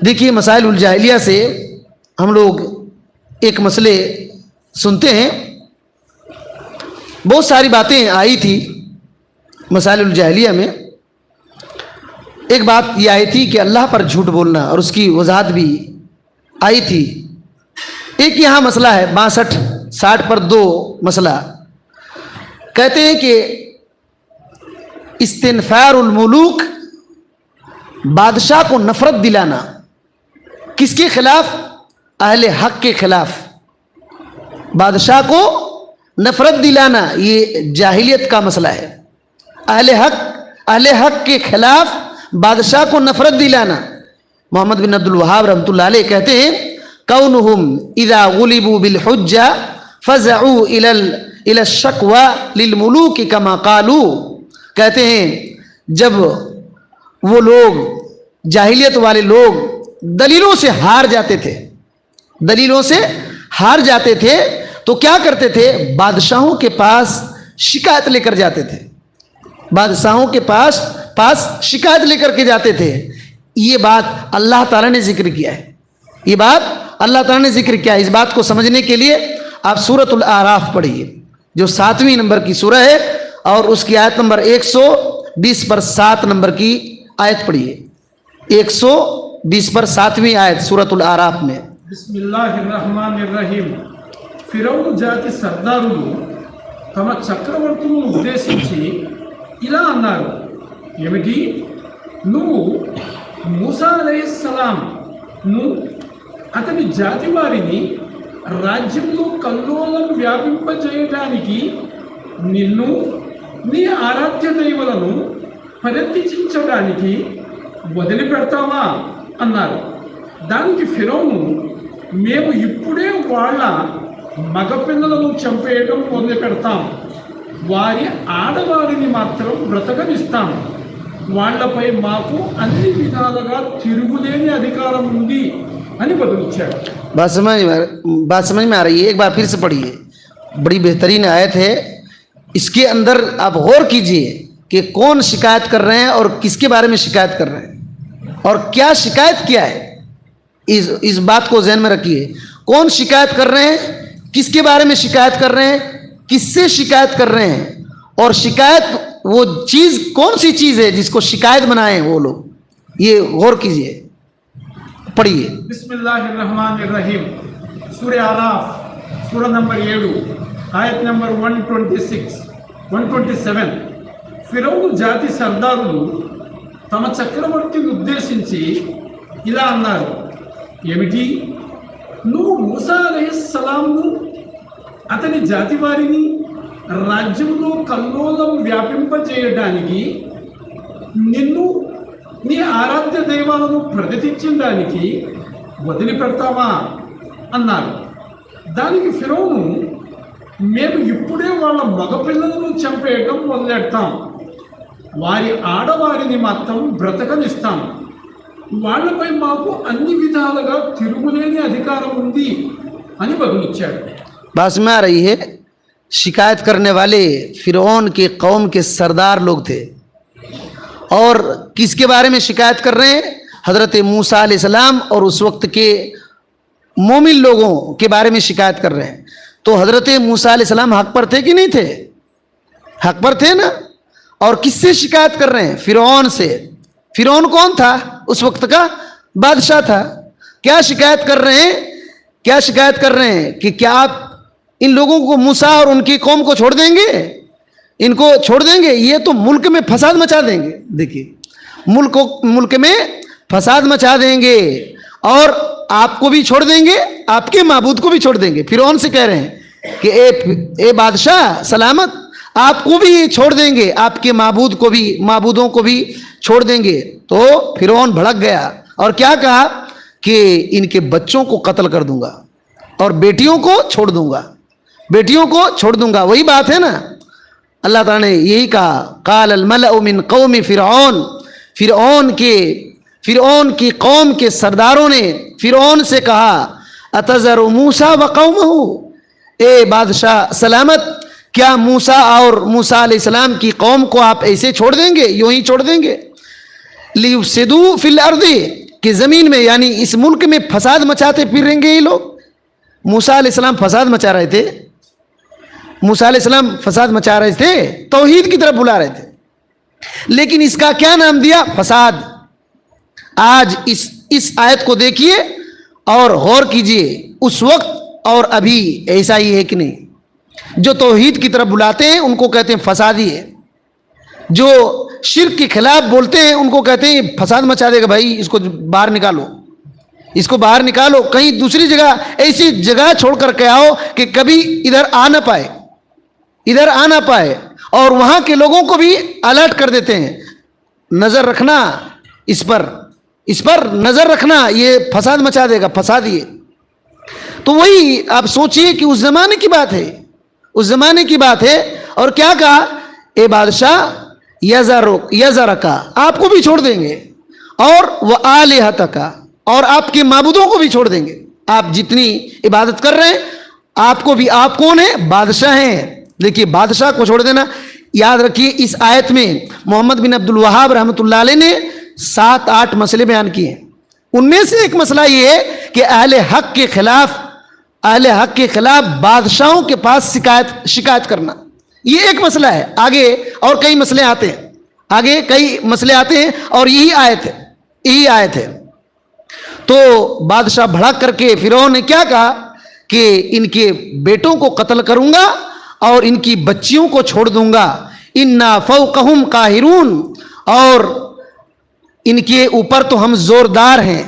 دیکھیے مسائل الجاہلیہ سے ہم لوگ ایک مسئلے سنتے ہیں، بہت ساری باتیں آئی تھی مسائل الجاہلیہ میں۔ ایک بات یہ آئی تھی کہ اللہ پر جھوٹ بولنا، اور اس کی وضاحت بھی آئی تھی۔ ایک یہاں مسئلہ ہے 62-60 پر 2 مسئلہ کہتے ہیں کہ استنفار الملوک، بادشاہ کو نفرت دلانا، کس کے خلاف؟ اہل حق کے خلاف۔ بادشاہ کو نفرت دلانا یہ جاہلیت کا مسئلہ ہے۔ اہل حق کے خلاف بادشاہ کو نفرت دلانا۔ محمد بن عبد الوہاب رحمۃ اللہ علیہ کہتے ہیں کونہم اذا غلبوا بالحجہ فزعوا الى الشکوى للملوک کما قالوا، کہتے ہیں جب وہ لوگ جاہلیت والے لوگ دلیلوں سے ہار جاتے تھے تو کیا کرتے تھے؟ بادشاہوں کے پاس شکایت لے کر جاتے تھے، بادشاہوں کے پاس شکایت لے کر کے جاتے تھے۔ یہ بات اللہ تعالیٰ نے ذکر کیا ہے، یہ بات اللہ تعالیٰ نے ذکر کیا ہے۔ اس بات کو سمجھنے کے لیے آپ سورۃ الاعراف پڑھیے، جو 7ویں نمبر کی سورہ ہے، اور اس کی آیت نمبر 120 پر 7 نمبر کی آیت پڑھیے۔ 120 پر 7ویں آیت سورۃ الاعراف میں۔ بسم اللہ الرحمن الرحیم. ఫిరౌను జాతి సర్దారులు తమ చక్రవర్తులను ఉద్దేశించి ఇలా అన్నారు, ఏమిటి? నువ్వు మూసా అలైహిస్సలాం ను అతని జాతి వారిని రాజ్యంలో కల్లోలం వ్యాపింపజేయడానికి నిన్ను నీ ఆరాధ్య దైవలను పరిత్యజించడానికి వదిలిపెడతావా అన్నారు. దానికి ఫిరౌను, మేము ఇప్పుడే వాళ్ళ మగపిల్లలను చంపేయడం మొదలు పెడతాం, వారి ఆడవారిని మాత్రం బ్రతకనిస్తాం, వాళ్లపై మాకు అన్ని విధాలుగా తిరుగులేని అధికారం ఉంది అని బదులిచ్చాడు. بات سمجھ میں آ رہی ہے؟ ایک بار پھر سے پڑھیے، بڑی بہترین آیت ہے۔ اس کے اندر آپ غور کیجئے کہ کون شکایت کر رہے ہیں اور کس کے بارے میں شکایت کر رہے ہیں، اور کیا شکایت کیا ہے۔ اس بات کو ذہن میں رکھیے، کون شکایت کر رہے ہیں، کس کے بارے میں شکایت کر رہے ہیں، کس سے شکایت کر رہے ہیں، اور شکایت وہ چیز کون سی چیز ہے جس کو شکایت بنائے ہیں وہ لوگ۔ یہ غور کیجئے، پڑھیے۔ بسم اللہ الرحمن الرحیم. سورہ آراف سورہ نمبر 7 آیت نمبر 127. ఫిరౌను జాతి సర్దారులు తమ చక్రవర్తిని ఉద్దేశించి ఇలా అన్నారు, ఏమిటి? నువ్వు మూసా అలైహిస్సలాంను అతని జాతి వారిని రాజ్యంలో కల్లోలం వ్యాపింపజేయడానికి నిన్ను నీ ఆరాధ్య దైవాలను ప్రతిష్ఠించడానికి వదిలిపెడతావా అన్నారు. దానికి ఫిరౌను, మేము ఇప్పుడే వాళ్ళ మగపిల్లలను చంపేయటం మొదలెడతాం, వారి ఆడవారిని మాత్రం బ్రతకనిస్తాం, వాళ్ళపై మాకు అన్ని విధాలుగా తిరుగులేని అధికారం ఉంది అని బదులిచ్చాడు. بات میں آ رہی ہے؟ شکایت کرنے والے فرعون کے قوم کے سردار لوگ تھے، اور کس کے بارے میں شکایت کر رہے ہیں؟ حضرت موسیٰ علیہ السلام اور اس وقت کے مومن لوگوں کے بارے میں شکایت کر رہے ہیں۔ تو حضرت موسیٰ علیہ السلام حق پر تھے کہ نہیں تھے؟ حق پر تھے نا۔ اور کس سے شکایت کر رہے ہیں؟ فرعون سے۔ فرعون کون تھا؟ اس وقت کا بادشاہ تھا۔ کیا شکایت کر رہے ہیں؟ کیا شکایت کر رہے ہیں کہ کیا آپ ان لوگوں کو، موسیٰ اور ان کی قوم کو چھوڑ دیں گے؟ ان کو چھوڑ دیں گے؟ یہ تو ملک میں فساد مچا دیں گے۔ دیکھیے، ملک میں فساد مچا دیں گے، اور آپ کو بھی چھوڑ دیں گے، آپ کے معبود کو بھی چھوڑ دیں گے۔ فرعون سے کہہ رہے ہیں کہ اے بادشاہ سلامت، آپ کو بھی چھوڑ دیں گے، آپ کے معبودوں کو بھی چھوڑ دیں گے۔ تو فرعون بھڑک گیا اور کیا کہا کہ ان کے بچوں کو قتل کر دوں گا اور بیٹیوں کو چھوڑ دوں گا، بیٹیوں کو چھوڑ دوں گا۔ وہی بات ہے نا، اللہ تعالیٰ نے یہی کہا، قال الملأ من قوم فرعون، فرعون کی قوم کے سرداروں نے فرعون سے کہا، اتذر موسیٰ وقومہ، اے بادشاہ سلامت، کیا موسیٰ اور موسیٰ علیہ السلام کی قوم کو آپ ایسے چھوڑ دیں گے، یوں ہی چھوڑ دیں گے؟ لیفسدوا فی الارض، कि ज़मीन में यानी इस मुल्क में फसाद मचाते फिरेंगे ये लोग। मूसा अलैहिस्सलाम फसाद मचा रहे थे, मूसा अलैहिस्सलाम फसाद मचा रहे थे, तौहीद की तरफ बुला रहे थे, लेकिन इसका क्या नाम दिया? फसाद। आज इस आयत को देखिए और गौर कीजिए, उस वक्त और अभी ऐसा ही है कि नहीं? जो तौहीद की तरफ बुलाते हैं उनको कहते हैं फसादी है, जो शिर्क के खिलाफ बोलते हैं उनको कहते हैं फसाद मचा देगा, भाई इसको बाहर निकालो, इसको बाहर निकालो, कहीं दूसरी जगह ऐसी जगह छोड़ कर के आओ कि कभी इधर आ ना पाए, इधर आ ना पाए। और वहां के लोगों को भी अलर्ट कर देते हैं, नजर रखना इस पर नजर रखना, ये फसाद मचा देगा, फसादी है। तो वही आप सोचिए कि उस जमाने की बात है, उस जमाने की बात है। और क्या कहा? ए बादशाह यज़रका, आपको भी छोड़ देंगे, और वह आलिहतका, और आपके माबूदों को भी छोड़ देंगे। आप जितनी इबादत कर रहे हैं, आपको भी, आप कौन है? बादशाह हैं। देखिए, बादशाह को छोड़ देना। याद रखिए, इस आयत में मोहम्मद बिन अब्दुल वहाब रहमतुल्लाह अलैह ने 7-8 मसले बयान किए। उनमें से एक मसला ये है कि अहले हक के खिलाफ बादशाहों के पास शिकायत करना, ये एक मसला है। आगे और कई मसले आते हैं, आगे कई मसले आते हैं, और यही आयत है। तो बादशाह भड़क करके फिरौन ने क्या कहा कि इनके बेटों को कत्ल करूंगा और इनकी बच्चियों को छोड़ दूंगा। इन्ना फौकहुम काहिरून, और इनके ऊपर तो हम जोरदार हैं,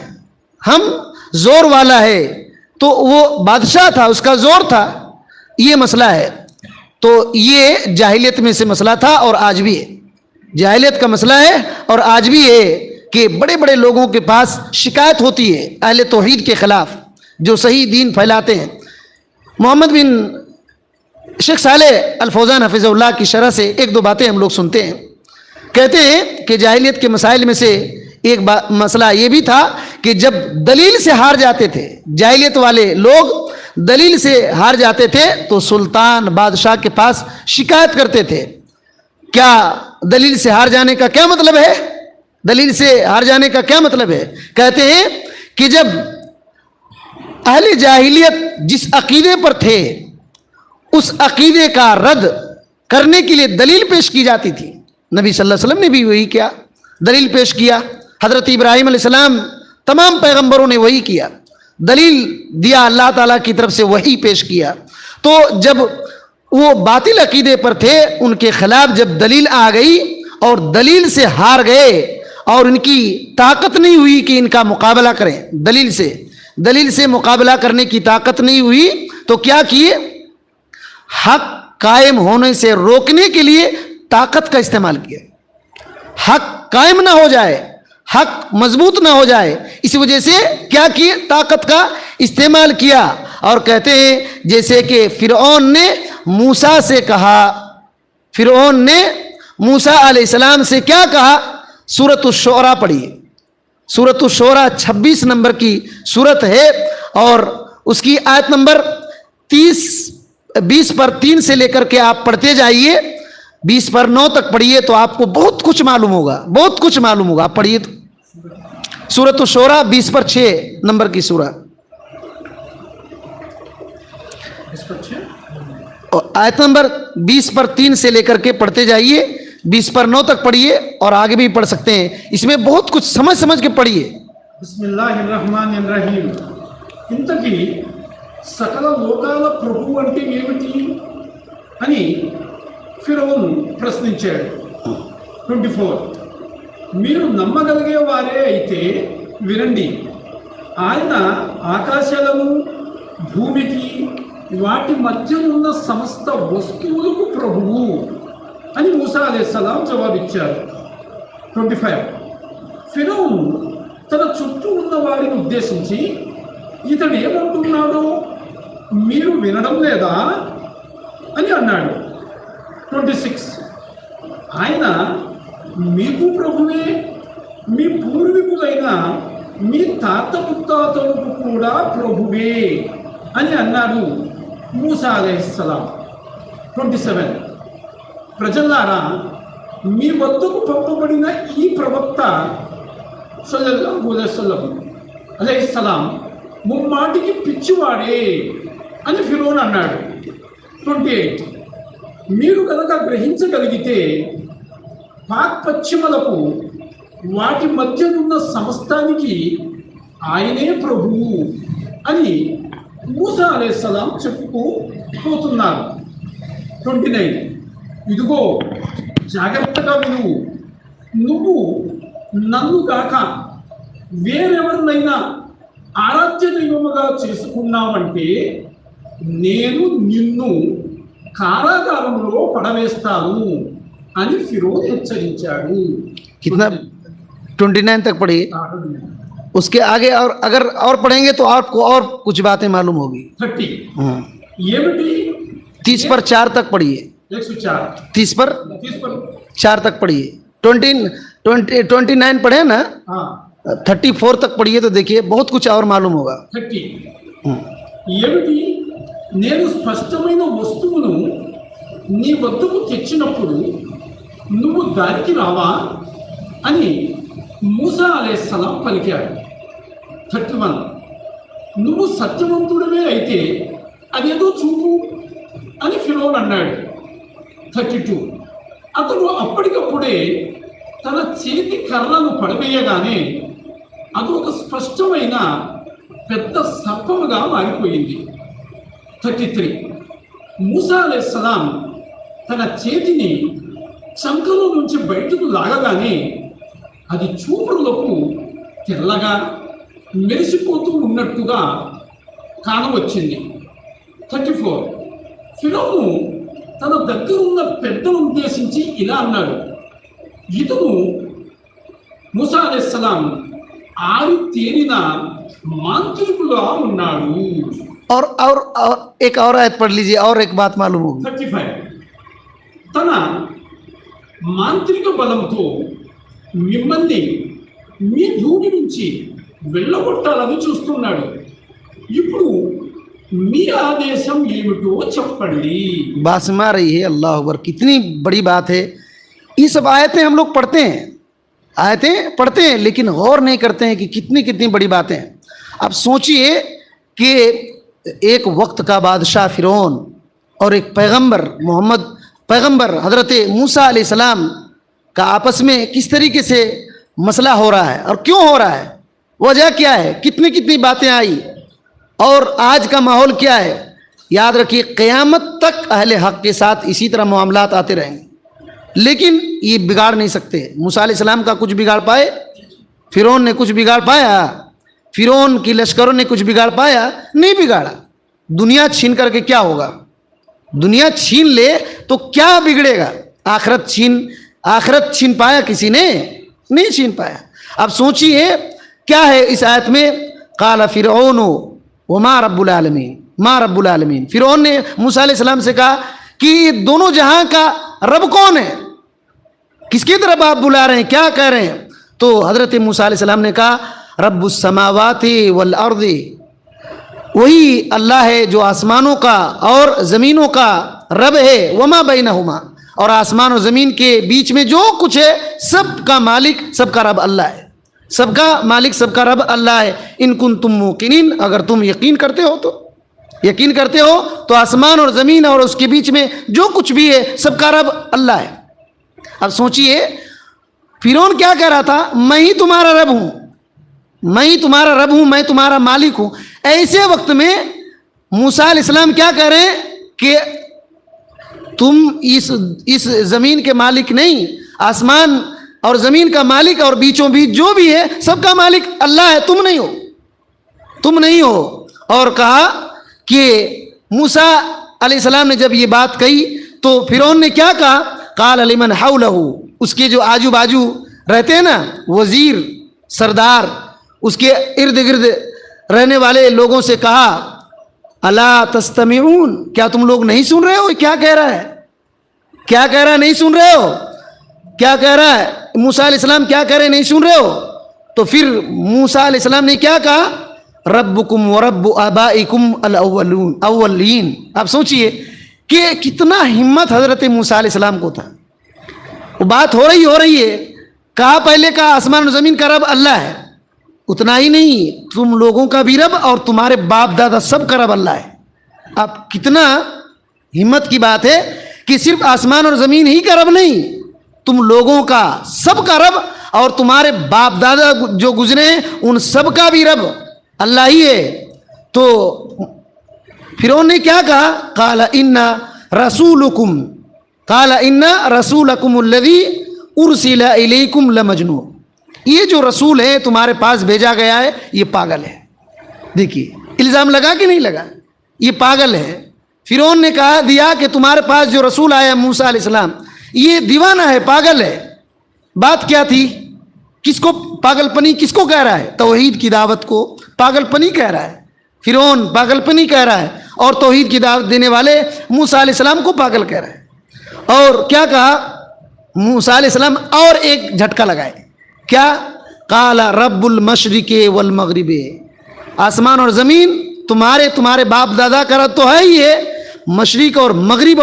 हम जोर वाला है। तो वो बादशाह था, उसका जोर था, ये मसला है। तो ये जाहिलियत में से मसला था और आज भी है, जाहिलियत का मसला है और आज भी है कि बड़े बड़े लोगों के पास शिकायत होती है अहले तौहीद के खिलाफ, जो सही दीन फैलाते हैं। मोहम्मद बिन शेख सालेह अल फौजान हफिज़हुल्लाह की शरह से एक दो बातें हम लोग सुनते हैं। कहते हैं कि जाहिलियत के मसाइल में से एक मसला ये भी था कि जब दलील से हार जाते थे, जाहिलियत वाले लोग दलील से हार जाते थे, तो सुल्तान बादशाह के पास शिकायत करते थे। क्या दलील से हार जाने का क्या मतलब है? दलील से हार जाने का क्या मतलब है? कहते हैं कि जब अहले जाहिलियत जिस अकीदे पर थे, उस अकीदे का रद्द करने के लिए दलील पेश की जाती थी। नबी सल्लल्लाहु अलैहि वसल्लम ने भी वही किया, दलील पेश किया। हज़रत इब्राहीम अलैहिस्सलाम, तमाम पैगंबरों ने वही किया, दलील दिया, अल्लाह ताला की तरफ से वही पेश किया। तो जब वो बातिल अकीदे पर थे, उनके खिलाफ जब दलील आ गई और दलील से हार गए और इनकी ताकत नहीं हुई कि इनका मुकाबला करें, दलील से मुकाबला करने की ताकत नहीं हुई, तो क्या किए? हक कायम होने से रोकने के लिए ताकत का इस्तेमाल किया। हक कायम ना हो जाए, हक मजबूत ना हो जाए, इस वजह से क्या किए? ताकत का इस्तेमाल किया। और कहते हैं जैसे कि फिरौन ने मूसा से कहा, फिरौन ने मूसा अलैहिस्सलाम से क्या कहा? सूरत अश-शुअरा पढ़िए, सूरत अश-शुअरा 26 नंबर की सूरत है और उसकी आयत नंबर 20 पर 3 से लेकर के आप पढ़ते जाइए, 20 पर 9 तक पढ़िए, तो आपको बहुत कुछ मालूम होगा, बहुत कुछ मालूम होगा। आप पढ़िए तो सूरत अश-शुअरा 20 पर 6 नंबर की सूरत, आयत नंबर 20 पर 3 से लेकर के पढ़ते जाइए, 20 पर 9 तक पढ़िए और आगे भी पढ़ सकते हैं। इसमें बहुत कुछ समझ के पढ़िए। बिस्मिल्लाहिर्रहमानिर्रहीम। ఇంతకీ సకల లోకాల ప్రభు అంటే ఏమిటి అని ఫిరౌన్ ప్రశ్నించాడు. 24 మీరు నమ్మగలిగే వారే అయితే వినండి, ఆయన ఆకాశాలను భూమికి వాటి మధ్య ఉన్న సమస్త వస్తువులకు ప్రభువు అని మూసా అలైహిస్సలాం జవాబిచ్చారు. 25 ఫిరౌన్ తన చుట్టూ ఉన్న వారిని ఉద్దేశించి ఇతడు ఏమంటున్నాడో మీరు వినడం లేదా అని అన్నాడు. 26 ఆయన మీకు ప్రభువే, మీ పూర్వీకులైన మీ తాత ముత్తాతలకు కూడా ప్రభువే అని అన్నాడు మూసా అలైహిస్సలాం. 27 ప్రజలారా, మీ వద్దకు పంపబడిన ఈ ప్రవక్త సల్లల్లాహు అలైహిస్సలాం ముమ్మాటికి పిచ్చివాడే అని ఫిరోన్ అన్నాడు. 28 మీరు కనుక గ్రహించగలిగితే పాక్ పశ్చిమలకు వాటి మధ్యనున్న సమస్తానికి ఆయనే ప్రభువు అని మూసా అలైహిస్సలాం చెప్పుకుపోతున్నారు. 29 ఇదిగో జాగ్రత్తగా విను, నువ్వు నన్ను కాక వేరెవరినైనా ఆరాధ్య దైవముగా చేసుకున్నావంటే నేను నిన్ను కారాగారంలో పడవేస్తాను అని ఫిరోన్ హెచ్చరించాడు. कितना 29 तक पढ़िए, उसके आगे और अगर और पढ़ेंगे तो आपको और कुछ बातें मालूम होगी. 30 ఏమిటి 30 पर 4 तक पढ़िए, 104 30 पर 30 पर 4 तक पढ़िए. 29 पढ़े ना, 34 तक पढ़िए तो देखिए बहुत कुछ और मालूम होगा. 30 ఏమిటి నేను స్పష్టమైన వస్తువును నీ వద్దకు తెచ్చినప్పుడు నువ్వు దానికి రావా అని మూసా అలైహిస్సలాం పలికాడు. 31 నువ్వు సత్యవంతుడివే అయితే అదేదో చూపు అని ఫిరోన్ అన్నాడు. 32 అతడు అప్పటికప్పుడే తన చేతి కర్రను పడవేయగానే అది ఒక స్పష్టమైన పెద్ద సర్పముగా మారిపోయింది. 33 మూసా అలైహిస్సలాం తన చేతిని చంకలో నుంచి బయటకు లాగగానే అది చూపులకు తెల్లగా మెరిసిపోతూ ఉన్నట్టుగా కానవచ్చింది. 34 ఫిరోను తన దగ్గరున్న పెద్దను ఉద్దేశించి ఇలా అన్నాడు, ఇతను మూసా అలైహిస్సలాం ఆరి తేరిన మాంత్రికులా ఉన్నాడు. और एक और आयत पढ़ लीजिए, और एक बात मालूम होगी. 35 తన మాంత్రిక బలంతో మిమ్మల్ని మీ భూమి నుంచి వెళ్ళగొట్టాలని చూస్తున్నాడు. ఇప్పుడు మీ ఆదేశం ఏమిటో చెప్పండి. बात समझ रही है? अल्लाह अकबर, कितनी बड़ी बात है. ये सब आयतें हम लोग पढ़ते हैं, आयतें पढ़ते हैं, लेकिन गौर नहीं करते हैं कि कितनी कितनी बड़ी बातें हैं. आप सोचिए कि एक वक्त का बादशाह फिरौन और एक पैगंबर मोहम्मद पैगंबर हज़रत मूसा अलैहिस्सलाम का आपस में किस तरीके से मसला हो रहा है और क्यों हो रहा है, वजह क्या है, कितनी कितनी बातें आई और आज का माहौल क्या है. याद रखिए क़यामत तक अहले हक़ के साथ इसी तरह मामलात आते रहेंगे, लेकिन ये बिगाड़ नहीं सकते. मूसा अलैहिस्सलाम का कुछ बिगाड़ पाए? फिरौन ने कुछ बिगाड़ पाया? फिरौन की लश्करों ने कुछ बिगाड़ पाया? नहीं बिगाड़ा. दुनिया छीन करके क्या होगा? दुनिया छीन ले तो क्या बिगड़ेगा? आखिरत छीन पाया किसी ने? नहीं छीन पाया. अब सोचिए क्या है इस आयत में, काला फिरौन वमा रब्बुल आलमीन, मा रब्बुल आलमीन. फिरौन ने मूसा अलैहिस्सलाम से कहा कि दोनों जहां का रब कौन है, किसकी तरफ आप बुला रहे हैं, क्या कह रहे हैं? तो हज़रत मूसा अलैहिस्सलाम ने कहा रब्बुस समावाति वल अर्दी, वही अल्लाह है जो आसमानों का और ज़मीनों का रब है, वमा बैनहुमा, और आसमान और ज़मीन के बीच में जो कुछ है सबका मालिक सबका रब अल्लाह है, सबका मालिक सबका रब अल्लाह है. इन कुंतुम मुकिनीन, अगर तुम यकीन करते हो तो आसमान और ज़मीन और उसके बीच में जो कुछ भी है सबका रब अल्लाह है. अब सोचिए फिरौन क्या कह रहा था, मैं ही तुम्हारा रब हूँ, मैं ही तुम्हारा रब हूँ, मैं तुम्हारा मालिक हूँ. ऐसे वक्त में मूसा अलैहिस्सलाम क्या कह रहे हैं कि तुम इस ज़मीन के मालिक नहीं, आसमान और ज़मीन का मालिक और बीचों बीच जो भी है सबका मालिक अल्लाह है, तुम नहीं हो. और कहा कि मूसा अलैहिस्सलाम ने जब ये बात कही तो फिरौन ने क्या कहा, काल लिमन हौलहू, उसके जो आजू बाजू रहते हैं ना वज़ीर सरदार, उसके इर्द गिर्द रहने वाले लोगों से कहा अला तस्तमिऊन, क्या तुम लोग नहीं सुन रहे हो क्या कह रहा है, नहीं सुन रहे हो, क्या कह रहा है मूसा अलैहिस्सलाम, क्या कह रहे हैं, नहीं सुन रहे हो? तो फिर मूसा अलैहिस्सलाम ने क्या कहा, रब्बुकुम व रब्बु आबाइकुम अल अव्वलीन. आप सोचिए कि कितना हिम्मत हज़रत मूसा अलैहिस्सलाम को था. वो बात हो रही है کہا پہلے کہا آسمان و زمین کا رب اللہ ہے، اتنا ہی نہیں تم لوگوں کا بھی رب اور تمہارے باپ دادا سب کا رب اللہ ہے۔ اب کتنا ہمت کی بات ہے کہ صرف آسمان اور زمین ہی کا رب نہیں، تم لوگوں کا سب کا رب اور تمہارے باپ دادا جو گزرے ہیں ان سب کا بھی رب اللہ ہی ہے۔ تو فرعون نے کیا کہا؟ قال ان رسولکم الذی ارسل الیکم لمجنون، یہ جو رسول ہے تمہارے پاس بھیجا گیا ہے یہ پاگل ہے۔ دیکھیے الزام لگا کہ نہیں لگا؟ یہ پاگل ہے۔ فرعون نے کہا دیا کہ تمہارے پاس جو رسول آیا موسیٰ علیہ السلام یہ دیوانہ ہے، پاگل ہے۔ بات کیا تھی؟ کس کو پاگل پنی کس کو کہہ رہا ہے؟ توحید کی دعوت کو پاگل پنی کہہ رہا ہے۔ فرعون پاگل پنی کہہ رہا ہے اور توحید کی دعوت دینے والے موسیٰ علیہ السلام کو پاگل کہہ رہا ہے۔ اور کیا کہا موسیٰ علیہ السلام؟ اور ایک جھٹکا لگائے، کیا؟ قال رب المشرق والمغرب، آسمان اور زمین تمہارے باپ دادا کا رب تو ہے ہی ہے، مشرق اور مغرب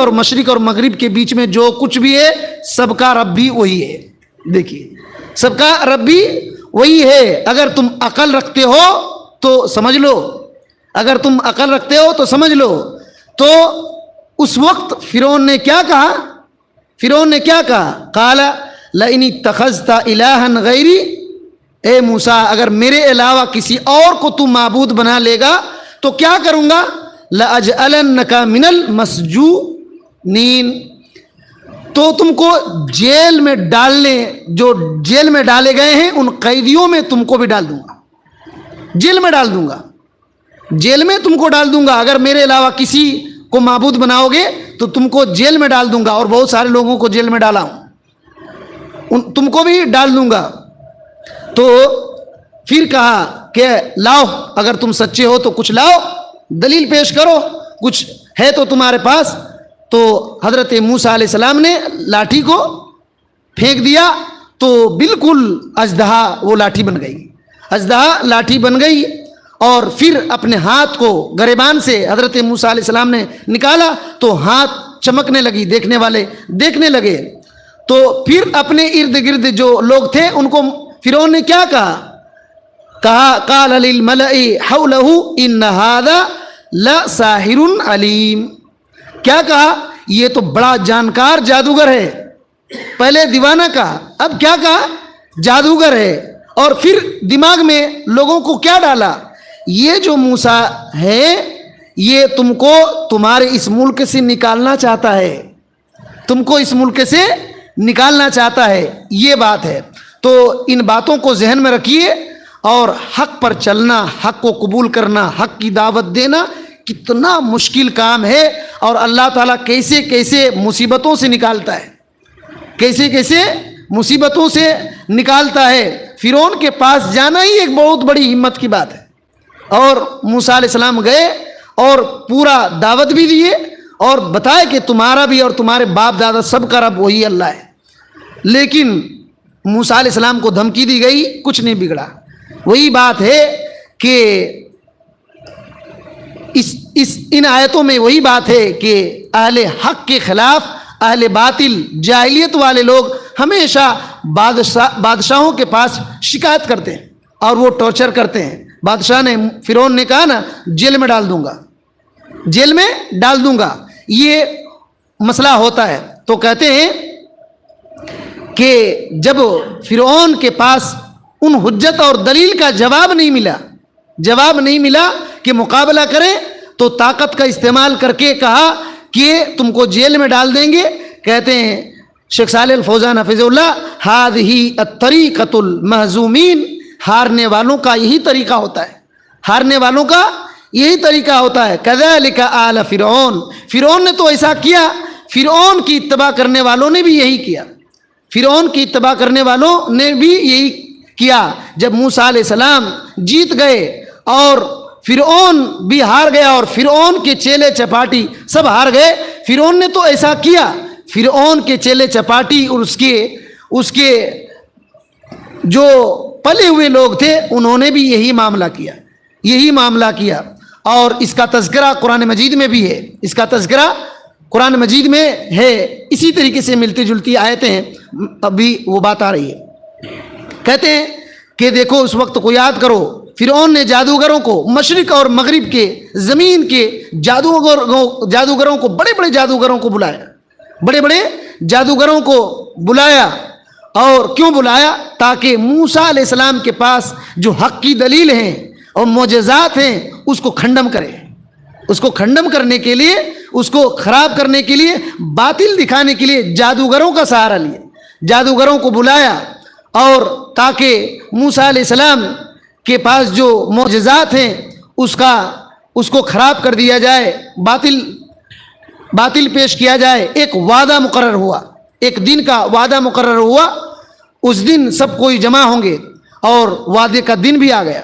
کے بیچ میں جو کچھ بھی ہے سب کا رب بھی وہی ہے۔ دیکھیے سب کا رب بھی وہی ہے۔ اگر تم عقل رکھتے ہو تو سمجھ لو، اگر تم عقل رکھتے ہو تو سمجھ لو۔ تو اس وقت فرعون نے کیا کہا؟ قال لئن اتخذت الہا غیری، اے موسیٰ اگر میرے علاوہ کسی اور کو تم معبود بنا لے گا تو کیا کروں گا؟ لأجعلنک من المسجونین، تو تم کو جیل میں ڈالے گئے ہیں ان قیدیوں میں تم کو بھی ڈال دوں گا، جیل میں ڈال تم کو ڈال دوں گا۔ اگر میرے علاوہ کسی کو معبود بناؤ گے تو تم کو جیل میں ڈال دوں گا، اور بہت سارے لوگوں کو جیل میں ڈالا ہوں، تم کو بھی ڈال دوں گا۔ تو پھر کہا کہ لاؤ، اگر تم سچے ہو تو کچھ لاؤ، دلیل پیش کرو، کچھ ہے تو تمہارے پاس۔ تو حضرت موسیٰ علیہ السلام نے لاٹھی کو پھینک دیا تو بالکل اژدہا وہ لاٹھی بن گئی، اور پھر اپنے ہاتھ کو گریبان سے حضرت موسیٰ علیہ السلام نے نکالا تو ہاتھ چمکنے لگی، دیکھنے والے دیکھنے لگے۔ تو پھر اپنے ارد گرد جو لوگ تھے ان کو فرعون نے کیا کہا؟ قال للملأ حولہ ان ھذا لساحر علیم، کیا کہا؟ یہ تو بڑا جانکار جادوگر ہے۔ پہلے دیوانہ کہا، اب کیا کہا؟ جادوگر ہے۔ اور پھر دماغ میں لوگوں کو کیا ڈالا؟ یہ جو موسیٰ ہے یہ تم کو تمہارے اس ملک سے نکالنا چاہتا ہے، تم کو اس ملک سے نکالنا چاہتا ہے، یہ بات ہے۔ تو ان باتوں کو ذہن میں رکھیے، اور حق پر چلنا، حق کو قبول کرنا، حق کی دعوت دینا کتنا مشکل کام ہے، اور اللہ تعالیٰ کیسے کیسے مصیبتوں سے نکالتا ہے، فرعون کے پاس جانا ہی ایک بہت بڑی ہمت کی بات ہے۔ اور موسیٰ علیہ السلام گئے اور پورا دعوت بھی دیے اور بتائے کہ تمہارا بھی اور تمہارے باپ دادا سب کا رب وہی اللہ ہے۔ لیکن موسیٰ علیہ السلام کو دھمکی دی گئی، کچھ نہیں بگڑا۔ وہی بات ہے کہ ان آیتوں میں وہی بات ہے کہ اہل حق کے خلاف اہل باطل جاہلیت والے لوگ ہمیشہ بادشاہوں کے پاس شکایت کرتے ہیں اور وہ ٹارچر کرتے ہیں۔ بادشاہ نے، فرعون نے کہا نا جیل میں ڈال دوں گا، یہ مسئلہ ہوتا ہے۔ تو کہتے ہیں کہ جب فرعون کے پاس ان حجت اور دلیل کا جواب نہیں ملا کہ مقابلہ کرے، تو طاقت کا استعمال کر کے کہا کہ تم کو جیل میں ڈال دیں گے۔ کہتے ہیں شیخ صالح الفوزان حفظہ اللہ، ھذہ الطریقۃ المہزومین، ہارنے والوں کا یہی طریقہ ہوتا ہے، کذالک آل فرعون، فرعون نے تو ایسا کیا، فرعون کی اتباع کرنے والوں نے بھی یہی کیا۔ جب موسیٰ علیہ السلام جیت گئے اور فرعون بھی ہار گیا اور فرعون کے چیلے چپاٹی سب ہار گئے، فرعون نے تو ایسا کیا، فرعون کے چیلے چپاٹی اور اس کے جو پلے ہوئے لوگ تھے انہوں نے بھی یہی معاملہ کیا۔ اور اس کا تذکرہ قرآن مجید میں بھی ہے، اسی طریقے سے ملتی جلتی آیتیں ہیں، ابھی وہ بات آ رہی ہے۔ कहते हैं कि देखो उस वक्त को याद करो, फिरौन ने जादूगरों को मशरिक और मगरिब के ज़मीन के जादूगरों को बड़े बड़े जादूगरों को बुलाया, बड़े बड़े जादूगरों को बुलाया। और क्यों बुलाया? ताकि मूसा अलैहिस्सलाम के पास जो हक़ की दलील हैं और मोजज़ात हैं उसको खंडम करे। उसको खंडम करने के लिए, उसको ख़राब करने के लिए, बातिल दिखाने के लिए जादूगरों का सहारा लिए, जादूगरों को बुलाया। और ताकि मूसा अलैहिस्सलाम के पास जो मोजज़ात हैं उसको ख़राब कर दिया जाए, बातिल पेश किया जाए। एक वादा मुकर्रर हुआ, एक दिन का वादा मुकर्रर हुआ। उस दिन सब कोई जमा होंगे और वादे का दिन भी आ गया।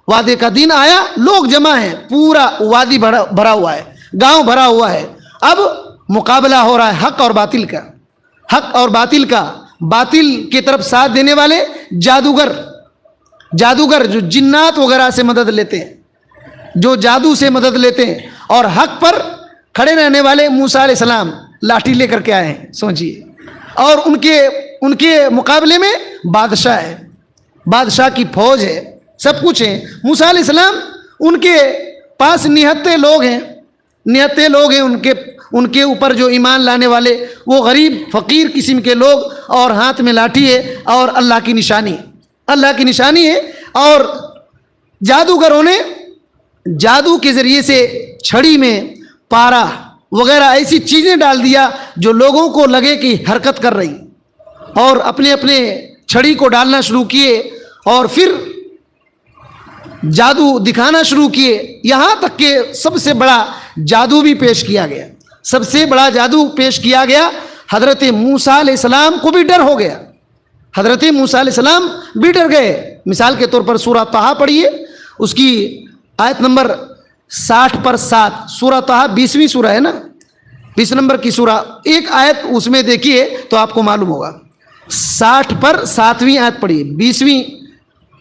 वादे का दिन आया, लोग जमा हैं, पूरा वादी भरा हुआ है, गांव भरा हुआ है। अब मुकाबला हो रहा है हक और बातिल का, हक और बातिल का। बातिल की तरफ साथ देने वाले जादूगर जो जिन्नात वगैरह से मदद लेते हैं, जो जादू से मदद लेते हैं, और हक पर खड़े रहने वाले मूसा अलैहिस्सलाम लाठी लेकर के आए हैं, सोचिए। और उनके मुकाबले में बादशाह है, बादशाह की फौज है, सब कुछ है। मूसा अलैहिस्सलाम उनके पास निहत्ते लोग हैं, उनके ऊपर जो ईमान लाने वाले वो गरीब फ़कीर किस्म के लोग, और हाथ में लाठी है और अल्लाह की निशानी है। और जादूगरों ने जादू के ज़रिए से छड़ी में पारा वगैरह ऐसी चीज़ें डाल दिया जो लोगों को लगे कि हरकत कर रही, और अपने अपने छड़ी को डालना शुरू किए और फिर जादू दिखाना शुरू किए। यहाँ तक कि सबसे बड़ा जादू भी पेश किया गया, सबसे बड़ा जादू पेश किया गया। हज़रत मूसा अलैहिस्सलाम को भी डर हो गया, हज़रत मूसा अलैहिस्सलाम भी डर गए। मिसाल के तौर पर सूरह ताहा पढ़िए, उसकी आयत नंबर 60 पर 7। सूरह ताहा 20वीं सूरह है ना, 20 नंबर की सूरह, एक आयत उसमें देखिए तो आपको मालूम होगा। 60 पर 7वीं आयत पढ़िए, 20वीं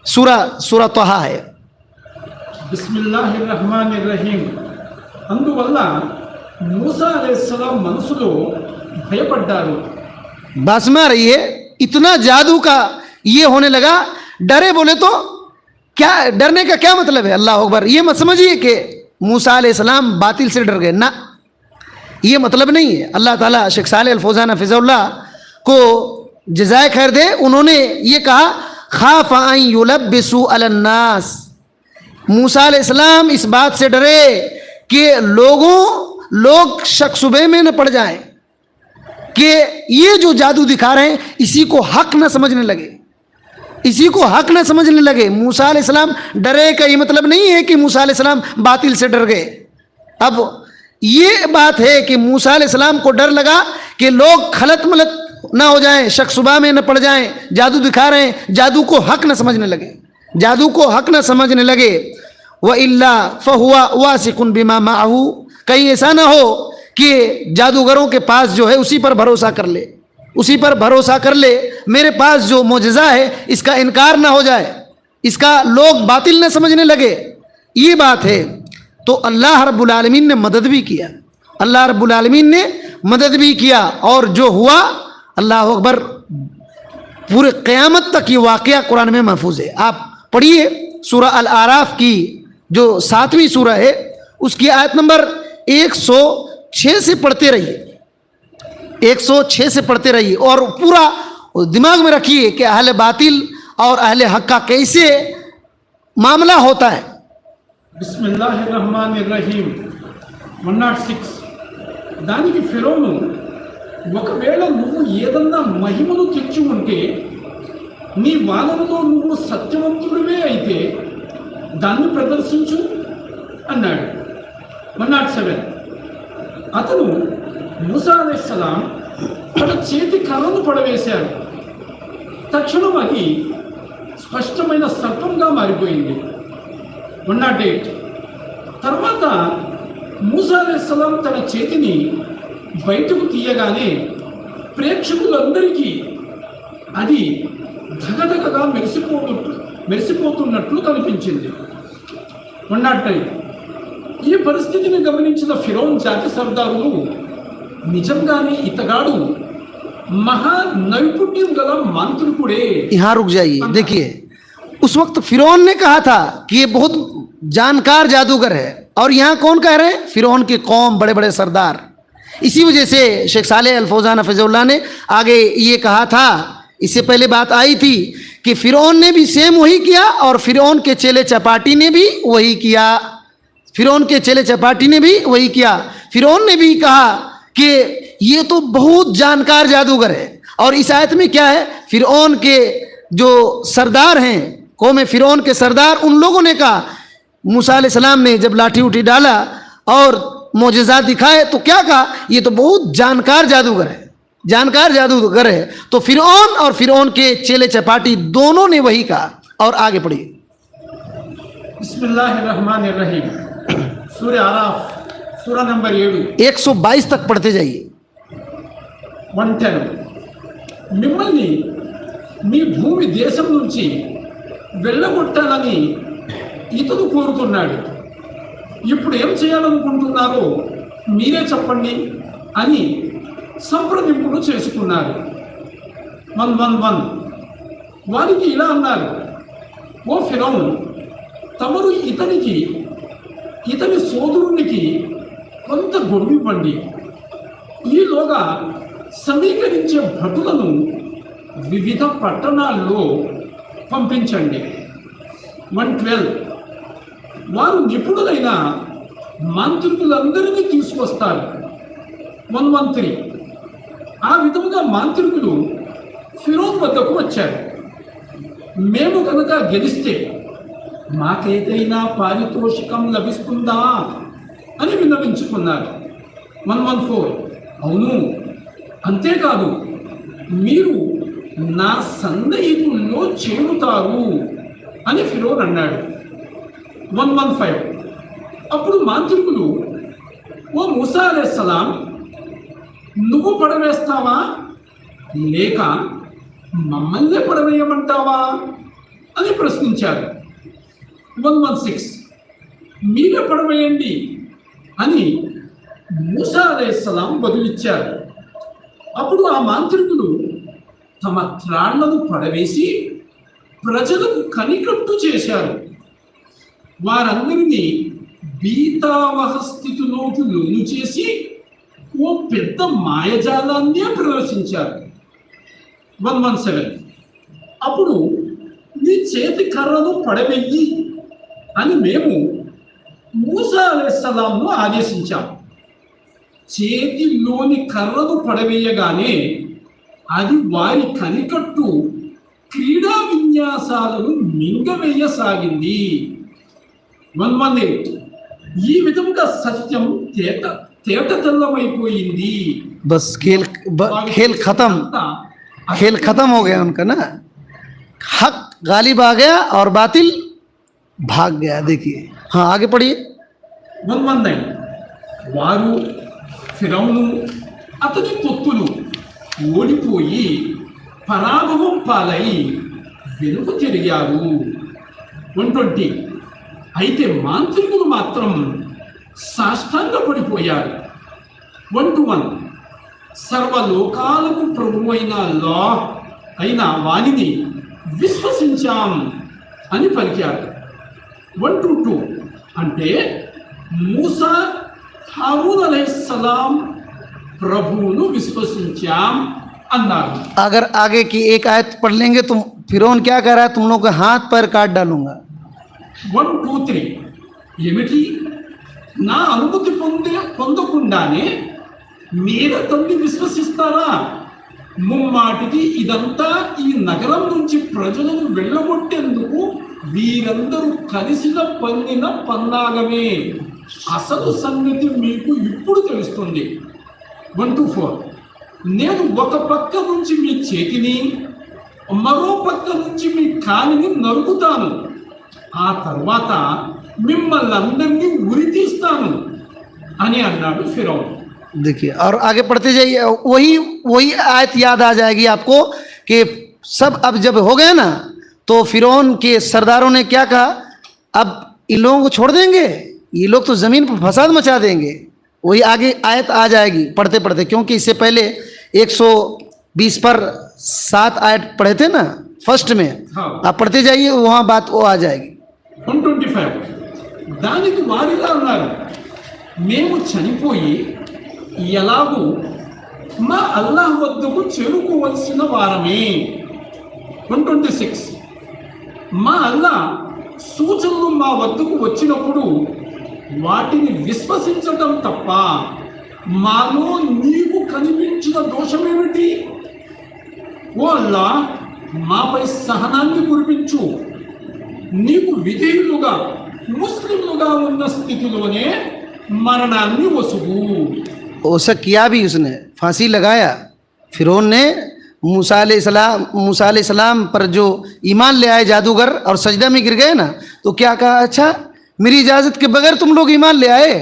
सूरह ताहा है। బిస్మిల్లాహిర్రహ్మానిర్రహీం. అందువల్ల మూసా अलैहिस्सलाम మనసులో భయపడ్డారు. बस में रही है, इतना जादू का ये होने लगा। डरे बोले तो क्या, डरने का क्या मतलब है? अल्लाह अकबर। ये मत समझिए कि मूसा अलैहिस्सलाम बातिल से डर गए ना, ये मतलब नहीं है। अल्लाह ताला शेख सालेह अल फौज़ान हफिज़हुल्लाह को जज़ाए खैर दे, उन्होंने ये कहा खाफ अन युलब्बिसु अलन्नास। मूसा अलैहिस्सलाम इस बात से डरे कि लोग शक शुबे में न पड़ जाएं कि ये जो जादू दिखा रहे हैं इसी को हक न समझने लगे, इसी को हक न समझने लगे। मूसा अलैहिस्सलाम डरे का ये मतलब नहीं है कि मूसा अलैहिस्सलाम बातिल से डर गए। अब ये बात है कि मूसा अलैहिस्सलाम को डर लगा कि लोग खलत मलत ना हो जाएं, शक शुबा में न पड़ जाएं, जादू दिखा रहे हैं, जादू को हक न समझने लगे, जादू को हक न समझने लगे। व इल्ला फहुआ वासिकुन बिमा माहू, कहीं ऐसा ना हो कि जादूगरों के पास जो है उसी पर भरोसा कर ले, उसी पर भरोसा कर ले, मेरे पास जो मोजज़ा है इसका इनकार ना हो जाए, इसका लोग बातिल न समझने लगे। ये बात है। तो अल्लाह रब्बुल आलमीन ने मदद भी किया, अल्लाह रब्बुल आलमीन ने मदद भी किया। और जो हुआ, अल्लाह अकबर, पूरे क़यामत तक ये वाक़या कुरान में महफूज है। आप पढ़िए सूरह अल आराफ की जो 7वीं सूरह है, उसकी आयत नंबर 106 से पढ़ते रहिए, 106 से पढ़ते रहिए, और पूरा दिमाग में रखिए कि अहले बातिल और अहले हक का कैसे मामला होता है। బిస్మిల్లాహిర్రహ్మానిర్రహీం. 106. దానికి ఫిరౌను, ఒకవేళ నువ్వు ఏదన్నా మహిమను తెచ్చి ఉంటే, నీ వాదనలో నువ్వు సత్యవంతుడివే అయితే దాన్ని ప్రదర్శించు అన్నాడు. 107. అతను మూసా అలైహిస్సలాం తన చేతి కర్రను పడవేశాడు. తక్షణం అది స్పష్టమైన సర్పంగా మారిపోయింది. 108. తర్వాత మూసా అలైహిస్సలాం తన చేతిని బయటకు తీయగానే ప్రేక్షకులందరికీ అది ధగధగగా మెరిసిపోతున్నట్లు కనిపించింది. 109. ఈ పరిస్థితిని గమనించిన ఫిరౌన్ జాతి సర్దారులు నిజంగానే ఇతగాడు మహా నైపుణ్యం గల మాంత్రికుడే. यहाँ रुक जाइए, देखिए उस वक्त फिरौन ने कहा था कि ये बहुत जानकार जादूगर है, और यहाँ कौन कह रहे हैं? फिरौन की कौम, बड़े बड़े सरदार. इसी वजह से शेख सालेह अल फौजान हफिज़ुल्लाह ने आगे ये कहा था, इससे पहले बात आई थी कि फिरौन ने भी सेम वही किया, और फिरौन के चेले चपाटी ने भी वही किया. फिरौन के चेले चपाटी ने भी वही किया. फिरौन ने भी कहा कि ये तो बहुत जानकार जादूगर है. और इस आयत में क्या है? फिरौन के जो सरदार हैं, कौम फिरौन के सरदार, उन लोगों ने कहा, मूसा अलैहिस्सलाम ने जब लाठी उठी डाला और मोजज़ात दिखाए तो क्या कहा? ये तो बहुत जानकार जादूगर है, जानकार जादूगर है. तो फिरौन और फिरौन के चेले चपाटी दोनों ने वही कहा. और आगे पढ़िए. बिस्मिल्लाहिर्रहमानिर्रहीम. सूरह आराफ सूरह नंबर 7 122 तक पढ़ते जाइए. 110. మిమ్మల్ని మీ భూమి దేశం నుంచి వెళ్ళగొట్టాలని ఇతడు కోరుతున్నాడు. ఇప్పుడు ఏం చేయాలనుకుంటున్నారో మీరే చెప్పండి అని సంప్రదింపులు చేసుకున్నారు. 111. వారికి ఇలా అన్నారు, ఓ ఫిరౌన్, తమరు ఇతని సోదరునికి కొంత గొడువివ్వండి. ఈలోగా సమీకరించే భటులను వివిధ పట్టణాల్లో పంపించండి. 112. వారు నిపుణులైన మాంత్రికులందరినీ తీసుకొస్తారు. 113. ఆ విధముగా మాంత్రికులు ఫిరౌన్ వద్దకు వచ్చారు. మేము కనుక గెలిస్తే మాకేదైనా పారితోషికం లభిస్తుందా అని విన్నవించుకున్నారు. 114. అవును, అంతేకాదు, మీరు నా సన్నిహితుల్లో చేరుతారు అని ఫిరౌన్ అన్నాడు. 115. అప్పుడు మాంత్రికులు, ఓ మూసా అలైహిస్సలాం, నువ్వు పడవేస్తావా లేక మమ్మల్ని పడవేయమంటావా అని ప్రశ్నించారు. 116. మీరే పడవేయండి అని మూసా అలైహిస్సలాం బదులిచ్చారు. అప్పుడు ఆ మాంత్రికులు తమ త్రాళ్లను పడవేసి ప్రజలకు కనికట్టు చేశారు. వారందరినీ బీతావహ స్థితిలోకి లోను చేసి ఓ పెద్ద మాయజాలాన్నే ప్రదర్శించారు. 117. అప్పుడు నీ చేతి కర్రను పడవెయ్యి అని మేము మూసా అలైహిస్సలాంను ఆదేశించాం. చేతిలోని కర్రను పడవేయగానే అది వారి కనికట్టు క్రీడా విన్యాసాలను మింగవేయసాగింది. 118. ఈ విధముగా సత్యం తేట తెల్లమైపోయింది. बस खेल खत्म हो गया उनका ना. हक गालिब आ गया और बातिल भाग गया. देखिए, हाँ आगे पढ़िए. 119. వారు ఫిరౌను అతని తొత్తులు ఓడిపోయి పరాభవం పాలై వెనుక తిరిగారు. 120. అయితే మాంత్రికులు మాత్రం సాష్టాంగ పడిపోయారు. 121. సర్వలోకాలకు ప్రభు అయిన వాణిని విశ్వసించాం అని పలికారు. 122. అంటే మూసా हारून अलैहिस्सलाम प्रभुनु विश्वसिंचाम अन्नारू. अगर आगे की एक आयत पढ़ लेंगे तो फिरौन क्या कह रहा है? तुम लोग के हाथ पैर काट डालूंगा. 123. ఏమిటి, నా అనుమతి పొందకుండానే మీరు అతన్ని విశ్వసిస్తారా? ముమ్మాటికి ఇదంతా ఈ నగరం నుంచి ప్రజలను వెళ్ళగొట్టేందుకు వీరందరూ కలిసిన పన్నిన పన్నాగమే. అసలు సంగతి మీకు ఇప్పుడు తెలుస్తుంది. 124. నేను ఒక పక్క నుంచి మీ చేతిని, మరో పక్క నుంచి మీ కాలిని నరుకుతాను. ఆ తర్వాత మిమ్మల్ని అందరినీ ఉరి తీస్తాను అని అన్నాడు ఫిరౌన్. देखिए, और आगे पढ़ते जाइए. वही आयत याद आ जाएगी आपको कि सब अब जब हो गए ना, तो फिरौन के सरदारों ने क्या कहा? अब इन लोगों को छोड़ देंगे, ये लोग तो ज़मीन पर फसाद मचा देंगे. वही आगे आयत आ जाएगी पढ़ते पढ़ते, क्योंकि इससे पहले 20 पर 7 आयत पढ़े थे ना फर्स्ट में, हाँ। आप पढ़ते जाइए, वहाँ बात वो आ जाएगी. 125. దానికి వారిలా ఉన్నారు, మేము చనిపోయి ఎలాగూ మా అల్లాహ్ వద్దకు చేరుకోవలసిన వారమే. 126. మా అల్లాహ్ సూచనలు మా వద్దకు వచ్చినప్పుడు వాటిని విశ్వసించటం తప్ప మాలో నీకు కనిపించిన దోషమేమిటి? ఓ అల్లాహ్, మాపై సహనాన్ని కురిపించు, నీకు విధేయులుగా ముస్లింలుగా ఉన్న స్థితిలోనే మరణాన్ని వసుగు. ऐसा किया भी उसने, फांसी लगाया. फिरौन ने मूसा अलैहिस्सलाम पर जो ईमान ले आए जादूगर और सजदा में गिर गए ना, तो क्या कहा, अच्छा मेरी इजाज़त के बगैर तुम लोग ईमान ले आए,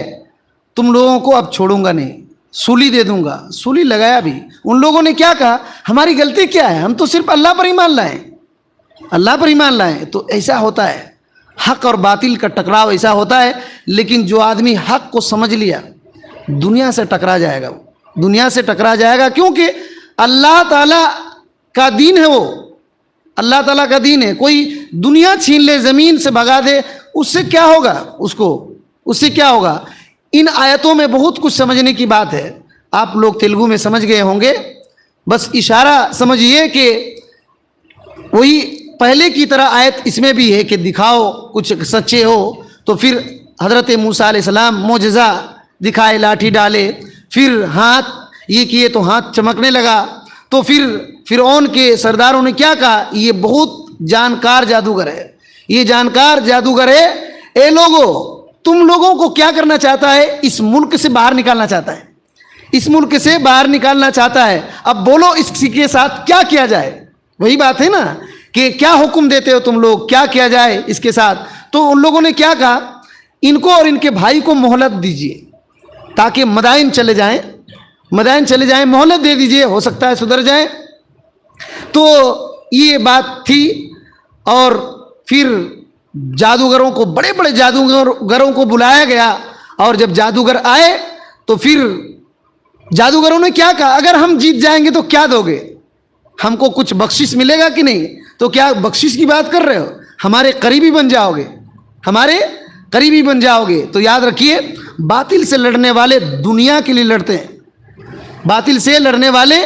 तुम लोगों को अब छोड़ूंगा नहीं, सूली दे दूंगा. सूली लगाया भी. उन लोगों ने क्या कहा, हमारी गलती क्या है, हम तो सिर्फ अल्लाह पर ईमान लाए, अल्लाह पर ईमान लाए. तो ऐसा होता है, हक और बातिल का टकराव ऐसा होता है. लेकिन जो आदमी हक को समझ लिया, दुनिया से टकरा जाएगा, वो दुनिया से टकरा जाएगा, क्योंकि अल्लाह ताला का दीन है, वो अल्लाह ताला का दीन है. कोई दुनिया छीन ले, ज़मीन से भगा दे, उससे क्या होगा, उससे क्या होगा. इन आयतों में बहुत कुछ समझने की बात है. आप लोग तेलुगु में समझ गए होंगे, बस इशारा समझिए कि वही पहले की तरह आयत इसमें भी है कि दिखाओ कुछ सच्चे हो. तो फिर हज़रत मूसा अलैहिस्सलाम मोजज़ा दिखाए, लाठी डाले, फिर हाथ ये किए तो हाथ चमकने लगा. तो फिर फिरौन के सरदारों ने क्या कहा, ये बहुत जानकार जादूगर है, ये जानकार जादूगर है. ए लोगों, तुम लोगों को क्या करना चाहता है, इस मुल्क से बाहर निकालना चाहता है, इस मुल्क से बाहर निकालना चाहता है. अब बोलो इसके साथ क्या किया जाए. वही बात है ना कि क्या हुक्म देते हो तुम लोग, क्या किया जाए इसके साथ. तो उन लोगों ने क्या कहा, इनको और इनके भाई को मोहलत दीजिए ताकि मदाइन चले जाएं, मोहलत दे दीजिए, हो सकता है सुधर जाएं. तो ये बात थी. और फिर जादूगरों को, बड़े बड़े जादूगरों को बुलाया गया. और जब जादूगर आए तो फिर जादूगरों ने क्या कहा, अगर हम जीत जाएंगे तो क्या दोगे, हमको कुछ बख्शिश मिलेगा कि नहीं. तो क्या बख्शिश की बात कर रहे हो, हमारे करीबी बन जाओगे, हमारे करीबी बन जाओगे. तो याद रखिए, बातिल से लड़ने वाले दुनिया के लिए लड़ते हैं, बातिल से लड़ने वाले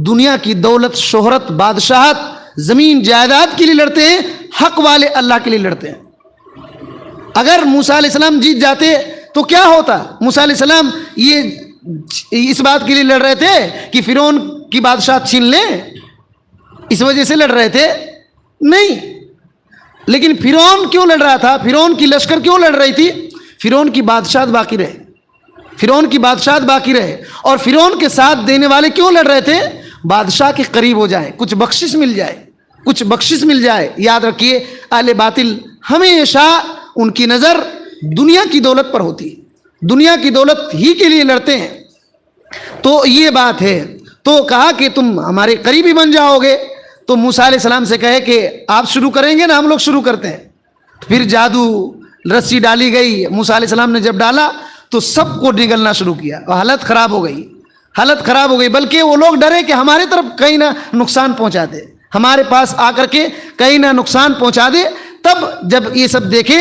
दुनिया की दौलत, शोहरत, बादशाहत, ज़मीन जायदाद के लिए लड़ते हैं. हक वाले अल्लाह के लिए लड़ते हैं. अगर मूसा अलैहिस्सलाम जीत जाते तो क्या होता. मूसा अलैहिस्सलाम ये इस बात के लिए लड़ रहे थे कि फिरौन की बादशाह छीन लें, इस वजह से लड़ रहे थे, नहीं. लेकिन फिरौन क्यों लड़ रहा था, फिरौन की लश्कर क्यों लड़ रही थी, फिरौन की बादशाह बाकी रहे, फिरौन की बादशाह बाकी रहे. और फिरौन के साथ देने वाले क्यों लड़ रहे थे, बादशाह के करीब हो जाए, कुछ बख्शिश मिल जाए, कुछ बख्शिश मिल जाए. याद रखिए, अहले बातिल हमेशा उनकी नज़र दुनिया की दौलत पर होती है, दुनिया की दौलत ही के लिए लड़ते हैं. तो ये बात है. तो कहा कि तुम हमारे करीबी बन जाओगे. तो मूसा अलैहिस्सलाम से कहे कि आप शुरू करेंगे ना, हम लोग शुरू करते हैं. फिर जादू रस्सी डाली गई, मूसा अलैहिस्सलाम ने जब डाला तो सबको निगलना शुरू किया और हालत ख़राब हो गई, हालत ख़राब हो गई. बल्कि वो लोग डरे कि हमारे तरफ कहीं ना नुकसान पहुंचा दे, हमारे पास आकर के कहीं ना नुकसान पहुंचा दे. तब जब ये सब देखे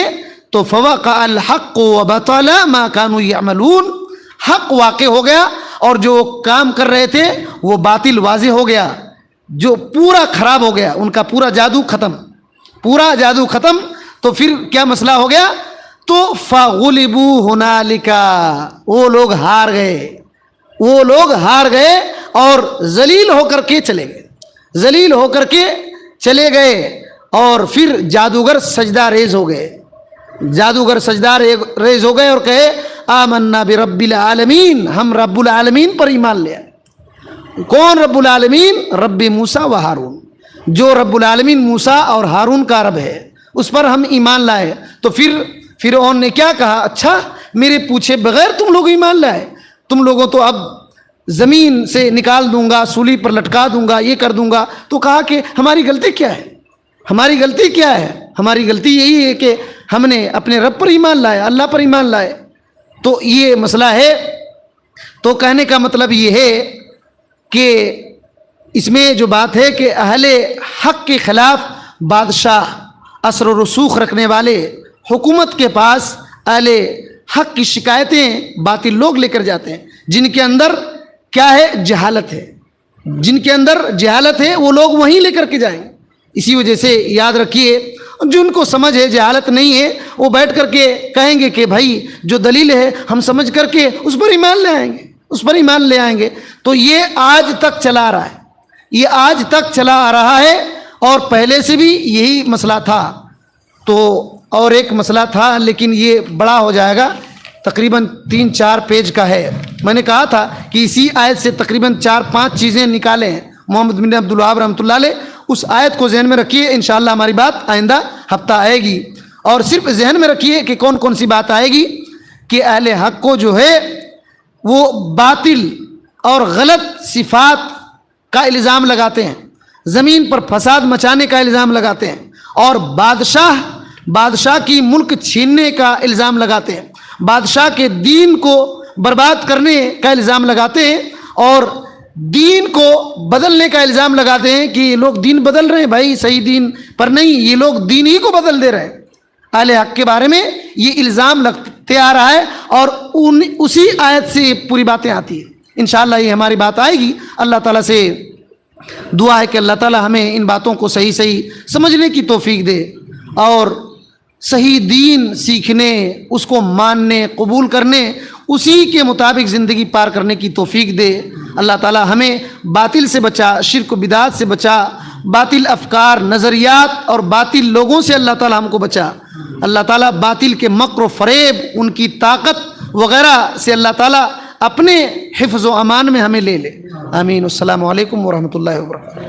तो फवक़अल हक़्क़ु व बतला मा कानू यअमलून, हक़ वाक़े हो गया और जो काम कर रहे थे वो बातिल वाज़े हो गया, जो पूरा ख़राब हो गया, उनका पूरा जादू ख़त्म, पूरा जादू ख़त्म. तो फिर क्या मसला हो गया, तो फ़ग़ुलिबू हुनालिका, वो लोग हार गए, वो लोग हार गए और ज़लील होकर के चले गए, ज़लील होकर के चले गए. और फिर जादूगर सजदा रेज़ हो गए, जादूगर सजदा रेज़ हो गए और कहे आमन्ना बिरब्बिल आलमीन, हम रब्बुल आलमीन पर ईमान ले आए. कौन रब्बुल आलमीन, रब्बी मूसा व हारून, जो रब्बुल आलमीन मूसा और हारून का रब है, उस पर हम ईमान लाए. तो फिर फिरौन ने क्या कहा, अच्छा मेरे पूछे बगैर तुम लोग ईमान लाए, तुम लोगों तो अब ज़मीन से निकाल दूंगा, सूली पर लटका दूंगा, ये कर दूंगा. तो कहा कि हमारी गलती क्या है, हमारी गलती क्या है, हमारी गलती यही है कि हमने अपने रब पर ईमान लाए, अल्लाह पर ईमान लाए. तो ये मसला है. तो कहने का मतलब ये है कि اس میں جو بات ہے کہ اہل حق کے خلاف بادشاہ، اثر و رسوخ رکھنے والے حکومت کے پاس اہل حق کی شکایتیں باطل لوگ لے کر جاتے ہیں، جن کے اندر کیا ہے؟ جہالت ہے. جن کے اندر جہالت ہے وہ لوگ وہیں لے کر کے جائیں گے. اسی وجہ سے یاد رکھیے، جن کو سمجھ ہے، جہالت نہیں ہے، وہ بیٹھ کر کے کہیں گے کہ بھائی جو دلیل ہے ہم سمجھ کر کے اس پر ایمان لے آئیں گے، اس پر ایمان لے آئیں گے. تو یہ آج تک چلا آ رہا ہے، یہ آج تک چلا آ رہا ہے، اور پہلے سے بھی یہی مسئلہ تھا. تو اور ایک مسئلہ تھا لیکن یہ بڑا ہو جائے گا، تقریباً 3-4 پیج کا ہے. میں نے کہا تھا کہ اسی آیت سے تقریباً 4-5 چیزیں نکالیں ہیں محمد بن عبد الوہاب رحمۃ اللہ علیہ. اس آیت کو ذہن میں رکھیے، انشاءاللہ ہماری بات آئندہ ہفتہ آئے گی. اور صرف ذہن میں رکھیے کہ کون کون سی بات آئے گی، کہ اہل حق کو جو ہے وہ باطل اور غلط صفات کا الزام لگاتے ہیں، زمین پر فساد مچانے کا الزام لگاتے ہیں، اور بادشاہ کی ملک چھیننے کا الزام لگاتے ہیں، بادشاہ کے دین کو برباد کرنے کا الزام لگاتے ہیں، اور دین کو بدلنے کا الزام لگاتے ہیں کہ یہ لوگ دین بدل رہے ہیں. بھائی صحیح دین پر نہیں، یہ لوگ دین ہی کو بدل دے رہے ہیں. اہل حق کے بارے میں یہ الزام لگتے آ رہا ہے، اور اسی آیت سے پوری باتیں آتی ہیں. انشاءاللہ یہ ہماری بات آئے گی. اللہ تعالیٰ سے دعا ہے کہ اللہ تعالیٰ ہمیں ان باتوں کو صحیح سمجھنے کی توفیق دے، اور صحیح دین سیکھنے، اس کو ماننے، قبول کرنے، اسی کے مطابق زندگی پار کرنے کی توفیق دے. اللہ تعالیٰ ہمیں باطل سے بچا، شرک و بدعات سے بچا، باطل افکار، نظریات اور باطل لوگوں سے اللہ تعالیٰ ہم کو بچا. اللہ تعالیٰ باطل کے مکر و فریب، ان کی طاقت وغیرہ سے اللہ تعالیٰ اپنے حفظ و امان میں ہمیں لے لے. آمین. السلام علیکم ورحمۃ اللہ وبرکاتہ.